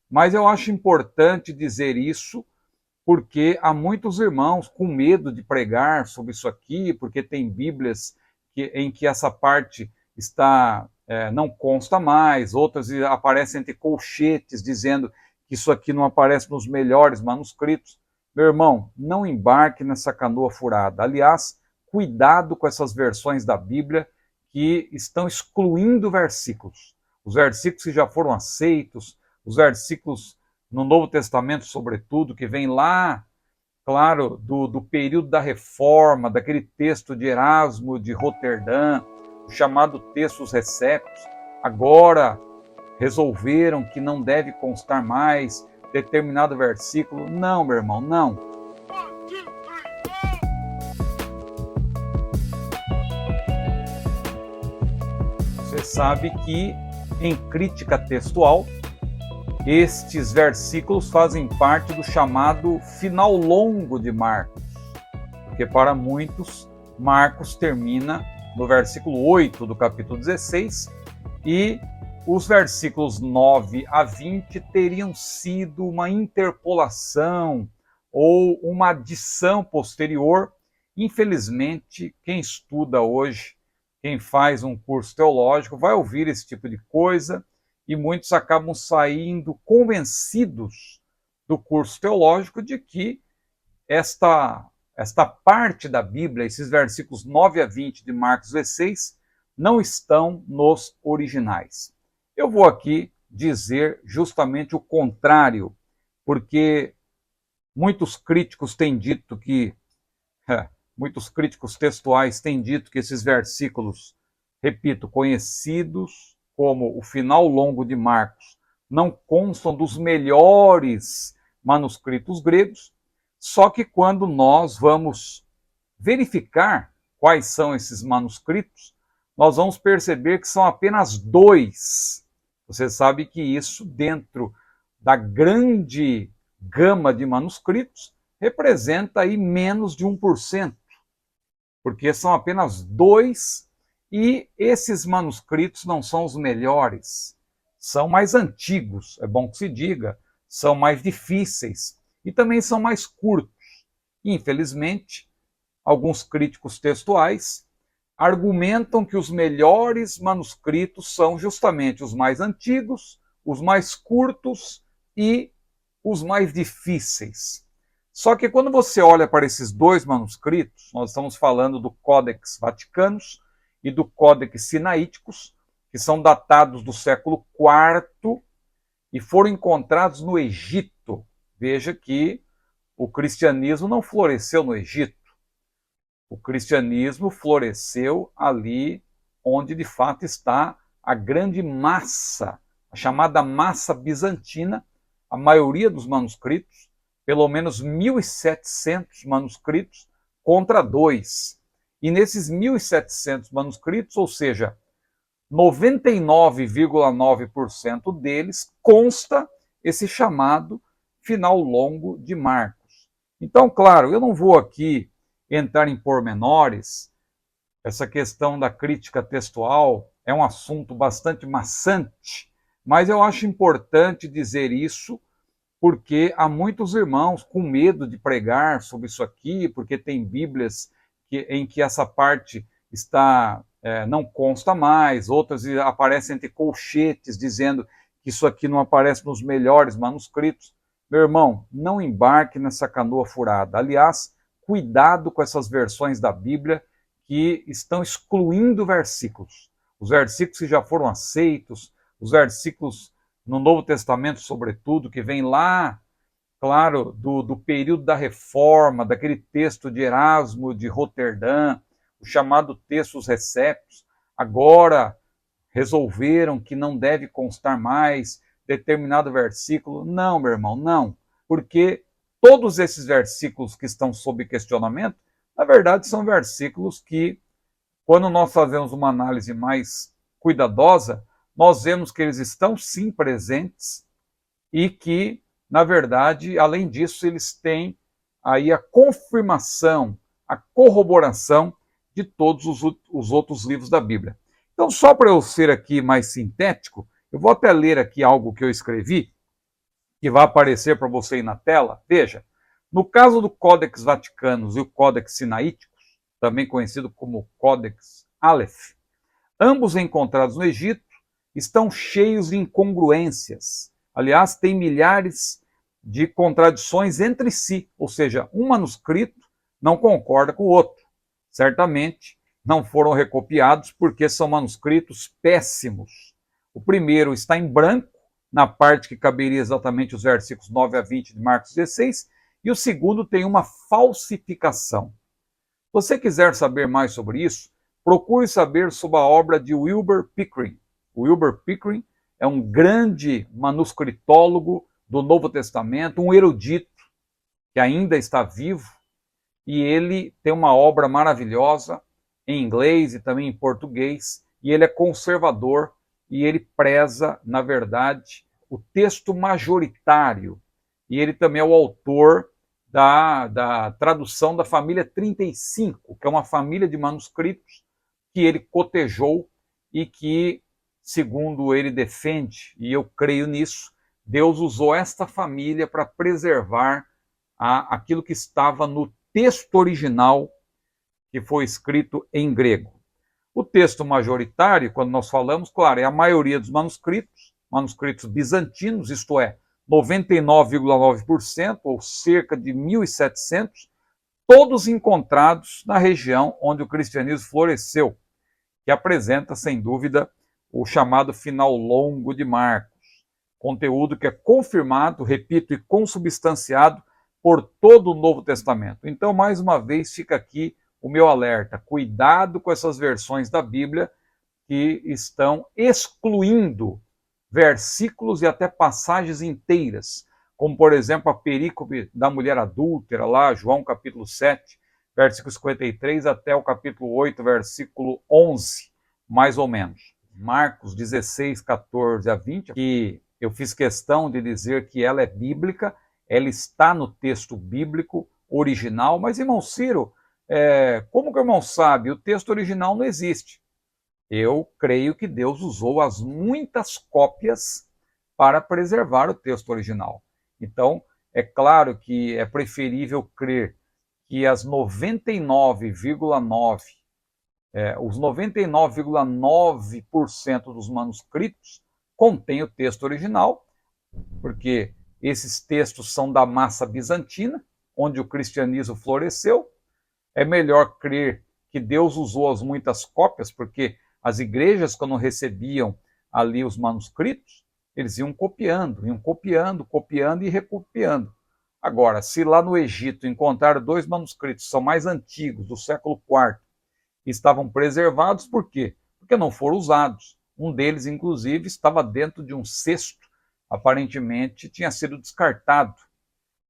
Mas eu acho importante dizer isso porque há muitos irmãos com medo de pregar sobre isso aqui, porque tem Bíblias em que essa parte não consta mais, outras aparecem entre colchetes dizendo que isso aqui não aparece nos melhores manuscritos. Meu irmão, não embarque nessa canoa furada. Aliás, cuidado com essas versões da Bíblia que estão excluindo versículos. Os versículos que já foram aceitos, os versículos no Novo Testamento, sobretudo, que vem lá, claro, do período da Reforma, daquele texto de Erasmo de Roterdã, o chamado Textos Receptos. Agora resolveram que não deve constar mais determinado versículo. Não, meu irmão, não. Você sabe que em crítica textual, estes versículos fazem parte do chamado final longo de Marcos, porque para muitos, Marcos termina no versículo 8 do capítulo 16 e os versículos 9 a 20 teriam sido uma interpolação ou uma adição posterior. Infelizmente, quem estuda hoje, quem faz um curso teológico, vai ouvir esse tipo de coisa e muitos acabam saindo convencidos do curso teológico de que esta parte da Bíblia, esses versículos 9 a 20 de Marcos 16, não estão nos originais. Eu vou aqui dizer justamente o contrário, porque muitos críticos têm dito que, muitos críticos textuais têm dito que esses versículos, repito, conhecidos como o final longo de Marcos, não constam dos melhores manuscritos gregos, só que quando nós vamos verificar quais são esses manuscritos, nós vamos perceber que são apenas 2. Você sabe que isso, dentro da grande gama de manuscritos, representa aí menos de 1%, porque são apenas 2, e esses manuscritos não são os melhores, são mais antigos, é bom que se diga, são mais difíceis e também são mais curtos. Infelizmente, alguns críticos textuais argumentam que os melhores manuscritos são justamente os mais antigos, os mais curtos e os mais difíceis. Só que quando você olha para esses 2 manuscritos, nós estamos falando do Codex Vaticanus e do Codex Sinaíticos, que são datados do século IV e foram encontrados no Egito. Veja que o cristianismo não floresceu no Egito. O cristianismo floresceu ali onde de fato está a grande massa, a chamada massa bizantina, a maioria dos manuscritos, pelo menos 1.700 manuscritos contra 2. E nesses 1.700 manuscritos, ou seja, 99,9% deles consta esse chamado final longo de Marcos. Então, claro, eu não vou aqui entrar em pormenores. Essa questão da crítica textual é um assunto bastante maçante, mas eu acho importante dizer isso porque há muitos irmãos com medo de pregar sobre isso aqui, porque tem Bíblias em que essa parte não consta mais, outras aparecem entre colchetes dizendo que isso aqui não aparece nos melhores manuscritos. Meu irmão, não embarque nessa canoa furada. Aliás, cuidado com essas versões da Bíblia que estão excluindo versículos. Os versículos que já foram aceitos, os versículos no Novo Testamento, sobretudo, que vem lá, claro, do período da Reforma, daquele texto de Erasmo de Roterdã, o chamado Textos Receptos. Agora resolveram que não deve constar mais determinado versículo. Não, meu irmão, não, porque todos esses versículos que estão sob questionamento, na verdade, são versículos que, quando nós fazemos uma análise mais cuidadosa, nós vemos que eles estão sim presentes e que, na verdade, além disso, eles têm aí a confirmação, a corroboração de todos os outros livros da Bíblia. Então, só para eu ser aqui mais sintético, eu vou até ler aqui algo que eu escrevi, que vai aparecer para você aí na tela. Veja, no caso do Codex Vaticanus e o Codex Sinaíticos, também conhecido como Codex Aleph, ambos encontrados no Egito, estão cheios de incongruências. Aliás, tem milhares de contradições entre si, ou seja, um manuscrito não concorda com o outro. Certamente não foram recopiados porque são manuscritos péssimos. O primeiro está em branco, na parte que caberia exatamente os versículos 9 a 20 de Marcos 16, e o segundo tem uma falsificação. Se você quiser saber mais sobre isso, procure saber sobre a obra de Wilbur Pickering. Wilbur Pickering é um grande manuscritólogo do Novo Testamento, um erudito que ainda está vivo, e ele tem uma obra maravilhosa em inglês e também em português, e ele é conservador e ele preza, na verdade, o texto majoritário. E ele também é o autor da tradução da família 35, que é uma família de manuscritos que ele cotejou e que, segundo ele defende, e eu creio nisso, Deus usou esta família para preservar aquilo que estava no texto original que foi escrito em grego. O texto majoritário, quando nós falamos, claro, é a maioria dos manuscritos bizantinos, isto é, 99,9%, ou cerca de 1.700, todos encontrados na região onde o cristianismo floresceu, que apresenta, sem dúvida, o chamado final longo de Marcos, conteúdo que é confirmado, repito, e consubstanciado por todo o Novo Testamento. Então, mais uma vez, fica aqui o meu alerta. Cuidado com essas versões da Bíblia que estão excluindo versículos e até passagens inteiras, como, por exemplo, a perícope da mulher adúltera, lá, João capítulo 7, versículo 53 até o capítulo 8, versículo 11, mais ou menos. Marcos 16, 14 a 20, que eu fiz questão de dizer que ela é bíblica, ela está no texto bíblico original, mas, irmão Ciro, como que o irmão sabe? O texto original não existe. Eu creio que Deus usou as muitas cópias para preservar o texto original. Então, é claro que é preferível crer que os 99,9% dos manuscritos contêm o texto original, porque esses textos são da massa bizantina, onde o cristianismo floresceu. É melhor crer que Deus usou as muitas cópias, porque as igrejas, quando recebiam ali os manuscritos, eles iam copiando e recopiando. Agora, se lá no Egito encontraram 2 manuscritos que são mais antigos, do século IV, e estavam preservados, por quê? Porque não foram usados. Um deles, inclusive, estava dentro de um cesto, aparentemente tinha sido descartado.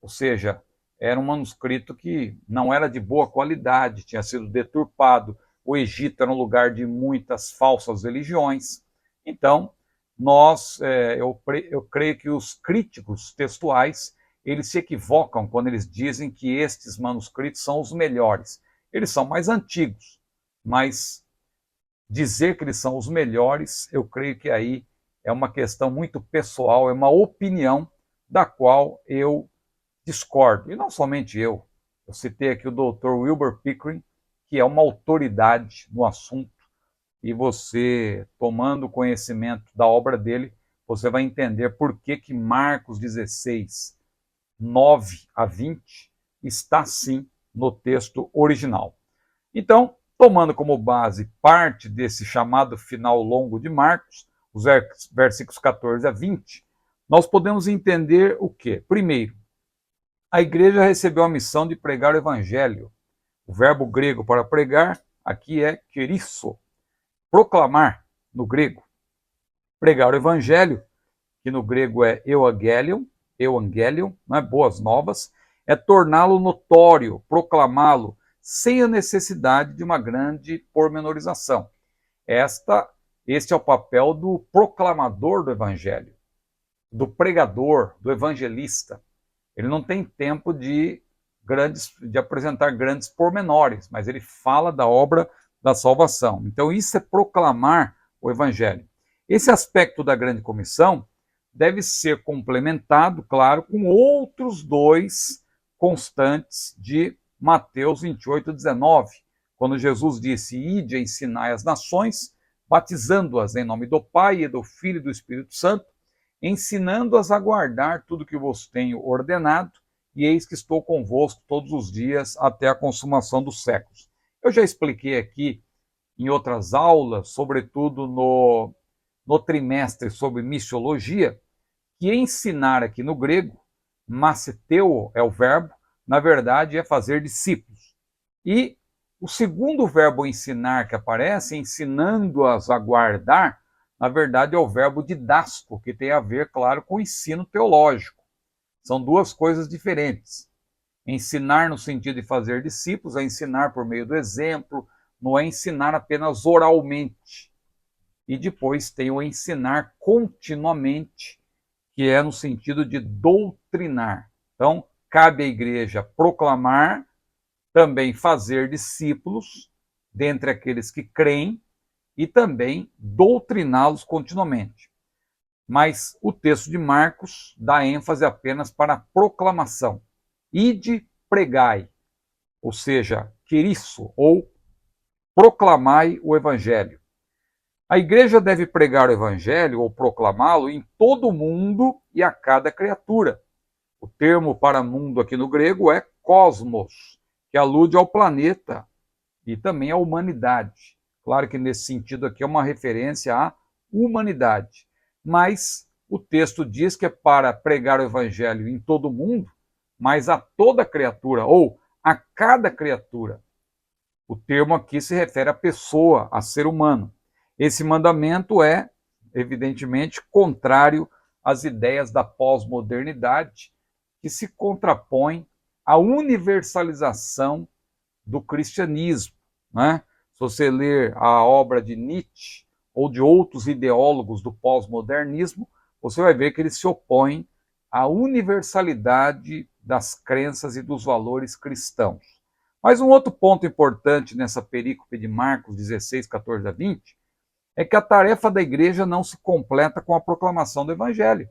Ou seja, era um manuscrito que não era de boa qualidade, tinha sido deturpado. O Egito era um lugar de muitas falsas religiões. Então, eu creio que os críticos textuais, eles se equivocam quando eles dizem que estes manuscritos são os melhores. Eles são mais antigos, mas dizer que eles são os melhores, eu creio que aí é uma questão muito pessoal, é uma opinião da qual eu discordo. E não somente eu citei aqui o Dr. Wilbur Pickering, que é uma autoridade no assunto, e você, tomando conhecimento da obra dele, você vai entender por que Marcos 16, 9 a 20, está sim no texto original. Então, tomando como base parte desse chamado final longo de Marcos, os versículos 14 a 20, nós podemos entender o quê? Primeiro, a igreja recebeu a missão de pregar o evangelho. O verbo grego para pregar aqui é kerisso, proclamar no grego. Pregar o evangelho, que no grego é euangelion, né, boas novas, é torná-lo notório, proclamá-lo, sem a necessidade de uma grande pormenorização. Este é o papel do proclamador do evangelho, do pregador, do evangelista. Ele não tem tempo de apresentar grandes pormenores, mas ele fala da obra da salvação. Então isso é proclamar o evangelho. Esse aspecto da grande comissão deve ser complementado, claro, com outros dois constantes de Mateus 28, 19, quando Jesus disse: ide e ensinai as nações, batizando-as em nome do Pai e do Filho e do Espírito Santo, ensinando-as a guardar tudo que vos tenho ordenado, e eis que estou convosco todos os dias até a consumação dos séculos. Eu já expliquei aqui em outras aulas, sobretudo no trimestre sobre missiologia, que ensinar aqui no grego, maseteu é o verbo, na verdade é fazer discípulos. E o segundo verbo ensinar que aparece, ensinando-as a guardar, na verdade é o verbo didasko, que tem a ver, claro, com o ensino teológico. São duas coisas diferentes. Ensinar no sentido de fazer discípulos é ensinar por meio do exemplo, não é ensinar apenas oralmente. E depois tem o ensinar continuamente, que é no sentido de doutrinar. Então, cabe à igreja proclamar, também fazer discípulos dentre aqueles que creem e também doutriná-los continuamente. Mas o texto de Marcos dá ênfase apenas para a proclamação. Ide, pregai, ou seja, queriço, ou proclamai o evangelho. A igreja deve pregar o evangelho ou proclamá-lo em todo o mundo e a cada criatura. O termo para mundo aqui no grego é cosmos, que alude ao planeta e também à humanidade. Claro que nesse sentido aqui é uma referência à humanidade. Mas o texto diz que é para pregar o evangelho em todo o mundo, mas a toda criatura, ou a cada criatura. O termo aqui se refere à pessoa, a ser humano. Esse mandamento é, evidentemente, contrário às ideias da pós-modernidade, que se contrapõem à universalização do cristianismo. Né? Se você ler a obra de Nietzsche ou de outros ideólogos do pós-modernismo, você vai ver que eles se opõem à universalidade das crenças e dos valores cristãos. Mas um outro ponto importante nessa perícope de Marcos 16, 14 a 20, é que a tarefa da igreja não se completa com a proclamação do evangelho.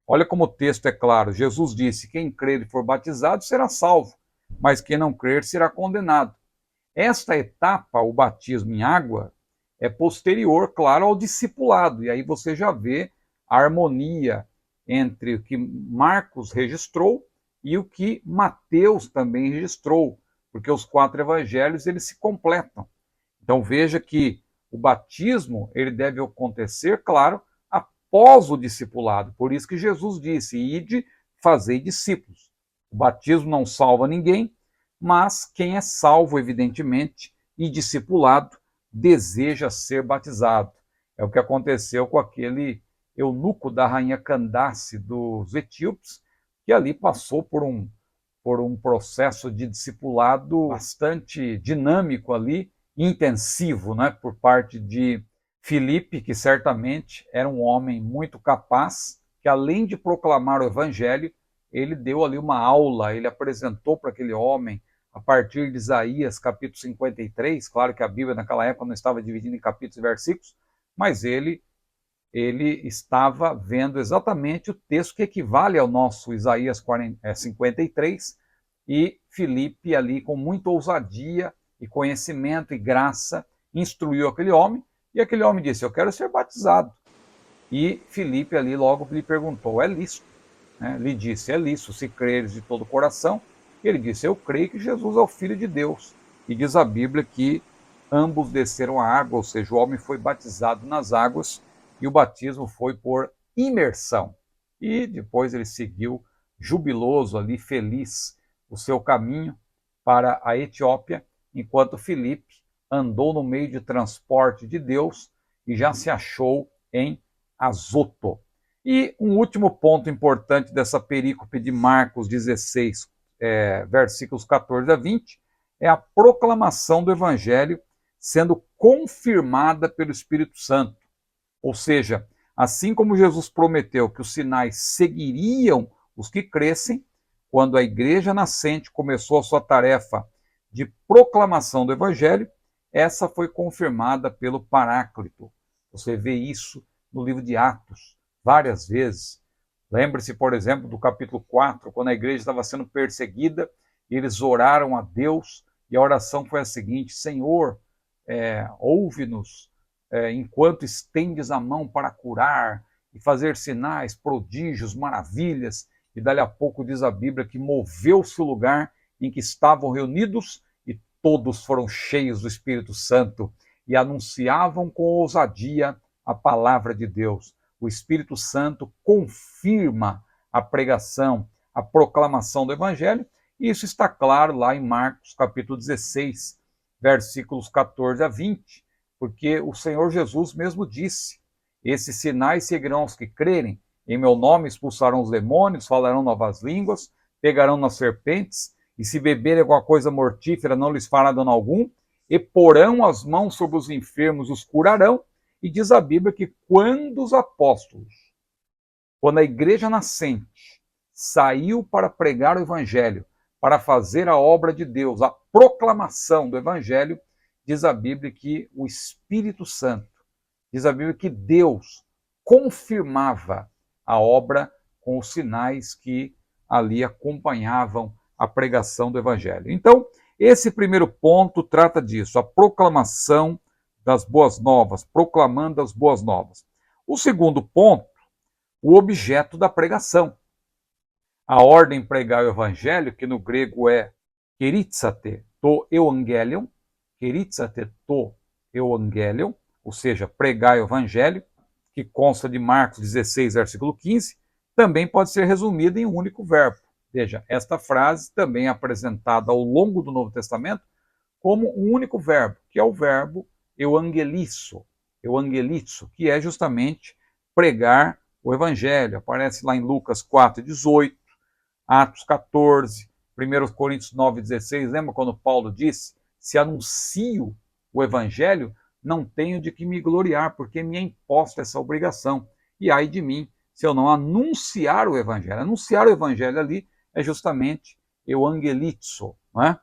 Olha como o texto é claro. Jesus disse: quem crer e for batizado será salvo, mas quem não crer será condenado. Esta etapa, o batismo em água, é posterior, claro, ao discipulado. E aí você já vê a harmonia entre o que Marcos registrou e o que Mateus também registrou, porque os 4 evangelhos eles se completam. Então veja que o batismo ele deve acontecer, claro, após o discipulado. Por isso que Jesus disse: ide, fazei discípulos. O batismo não salva ninguém, mas quem é salvo, evidentemente, e discipulado, deseja ser batizado. É o que aconteceu com aquele eunuco da rainha Candace dos etíopes, que ali passou por um processo de discipulado bastante dinâmico ali, intensivo, né, por parte de Filipe, que certamente era um homem muito capaz, que além de proclamar o evangelho, ele deu ali uma aula, ele apresentou para aquele homem, a partir de Isaías capítulo 53, claro que a Bíblia naquela época não estava dividida em capítulos e versículos, mas ele estava vendo exatamente o texto que equivale ao nosso Isaías 53, e Filipe ali com muita ousadia e conhecimento e graça instruiu aquele homem, e aquele homem disse: eu quero ser batizado. E Filipe ali logo lhe perguntou: é lícito? Né? Lhe disse: é lícito, se creres de todo o coração. E ele disse: eu creio que Jesus é o Filho de Deus. E diz a Bíblia que ambos desceram à água, ou seja, o homem foi batizado nas águas e o batismo foi por imersão. E depois ele seguiu jubiloso ali, feliz, o seu caminho para a Etiópia, enquanto Filipe andou no meio de transporte de Deus e já se achou em Azoto. E um último ponto importante dessa perícope de Marcos 16, versículos 14 a 20, é a proclamação do evangelho sendo confirmada pelo Espírito Santo. Ou seja, assim como Jesus prometeu que os sinais seguiriam os que crescem, quando a igreja nascente começou a sua tarefa de proclamação do evangelho, essa foi confirmada pelo Paráclito. Você vê isso no livro de Atos. várias vezes. Lembre-se, por exemplo, do capítulo 4, quando a igreja estava sendo perseguida, e eles oraram a Deus, e a oração foi a seguinte: Senhor, ouve-nos enquanto estendes a mão para curar e fazer sinais, prodígios, maravilhas. E dali a pouco diz a Bíblia que moveu-se o lugar em que estavam reunidos e todos foram cheios do Espírito Santo e anunciavam com ousadia a palavra de Deus. O Espírito Santo confirma a pregação, a proclamação do Evangelho, e isso está claro lá em Marcos capítulo 16, versículos 14 a 20, porque o Senhor Jesus mesmo disse: esses sinais seguirão aos que crerem, em meu nome expulsarão os demônios, falarão novas línguas, pegarão nas serpentes, e se beberem alguma coisa mortífera não lhes fará dano algum, e porão as mãos sobre os enfermos, os curarão. E diz a Bíblia que quando os apóstolos, quando a igreja nascente saiu para pregar o Evangelho, para fazer a obra de Deus, a proclamação do Evangelho, diz a Bíblia que o Espírito Santo, diz a Bíblia que Deus confirmava a obra com os sinais que ali acompanhavam a pregação do Evangelho. Então, esse primeiro ponto trata disso, a proclamação das boas novas, proclamando as boas novas. O segundo ponto, o objeto da pregação. A ordem pregar o evangelho, que no grego é keritsate to evangelion, keritsate to evangelion, ou seja, pregar o evangelho, que consta de Marcos 16, versículo 15, também pode ser resumida em um único verbo. Veja, esta frase também é apresentada ao longo do Novo Testamento como um único verbo, que é o verbo euangelizo, que é justamente pregar o evangelho. Aparece lá em Lucas 4:18, Atos 14, 1 Coríntios 9:16. Lembra quando Paulo disse: se anuncio o evangelho, não tenho de que me gloriar, porque me é imposta essa obrigação. E ai de mim, se eu não anunciar o evangelho. Anunciar o evangelho ali é justamente euangelizo, não é?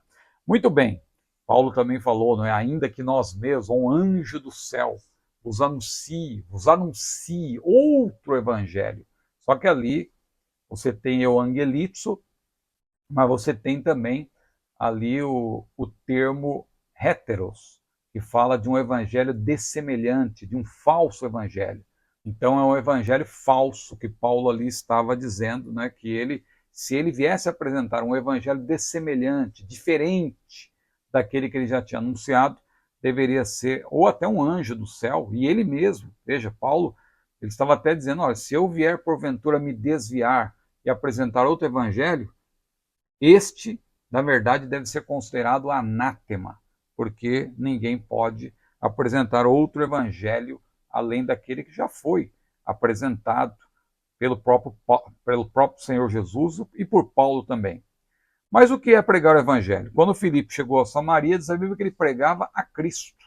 Muito bem. Paulo também falou, não é? Ainda que nós mesmos, um anjo do céu, vos anuncie outro evangelho. Só que ali você tem euangelizo, mas você tem também ali o termo heteros, que fala de um evangelho dessemelhante, de um falso evangelho. Então é um evangelho falso que Paulo ali estava dizendo, né? Que ele, se ele viesse apresentar um evangelho dessemelhante, diferente daquele que ele já tinha anunciado, deveria ser, ou até um anjo do céu, e ele mesmo, veja, Paulo, ele estava até dizendo, olha, se eu vier porventura me desviar e apresentar outro evangelho, este, na verdade, deve ser considerado anátema, porque ninguém pode apresentar outro evangelho além daquele que já foi apresentado pelo próprio Senhor Jesus e por Paulo também. Mas o que é pregar o evangelho? Quando Filipe chegou a Samaria, diz a Bíblia que ele pregava a Cristo.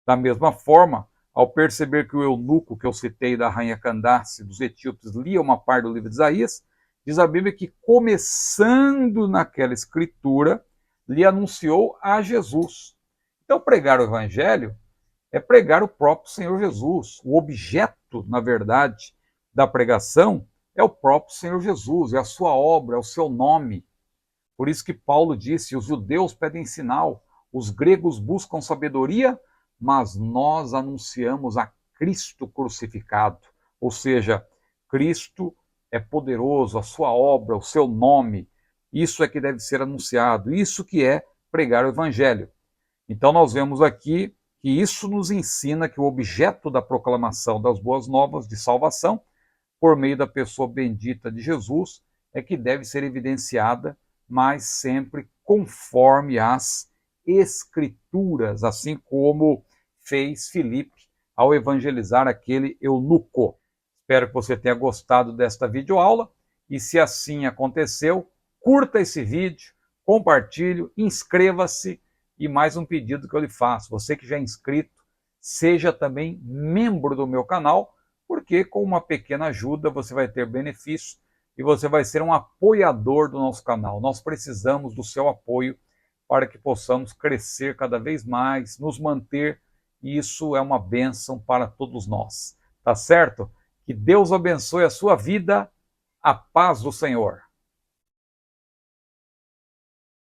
Da mesma forma, ao perceber que o eunuco que eu citei da rainha Candace dos etíopes lia uma parte do livro de Isaías, diz a Bíblia que, começando naquela escritura, lhe anunciou a Jesus. Então, pregar o evangelho é pregar o próprio Senhor Jesus. O objeto, na verdade, da pregação é o próprio Senhor Jesus, é a sua obra, é o seu nome. Por isso que Paulo disse, os judeus pedem sinal, os gregos buscam sabedoria, mas nós anunciamos a Cristo crucificado. Ou seja, Cristo é poderoso, a sua obra, o seu nome. Isso é que deve ser anunciado, isso que é pregar o evangelho. Então nós vemos aqui que isso nos ensina que o objeto da proclamação das boas novas de salvação, por meio da pessoa bendita de Jesus, é que deve ser evidenciada, mas sempre conforme as Escrituras, assim como fez Filipe ao evangelizar aquele eunuco. Espero que você tenha gostado desta videoaula e, se assim aconteceu, curta esse vídeo, compartilhe, inscreva-se e mais um pedido que eu lhe faço. Você que já é inscrito, seja também membro do meu canal, porque com uma pequena ajuda você vai ter benefício e você vai ser um apoiador do nosso canal. Nós precisamos do seu apoio para que possamos crescer cada vez mais, nos manter, e isso é uma bênção para todos nós. Tá certo? Que Deus abençoe a sua vida. A paz do Senhor.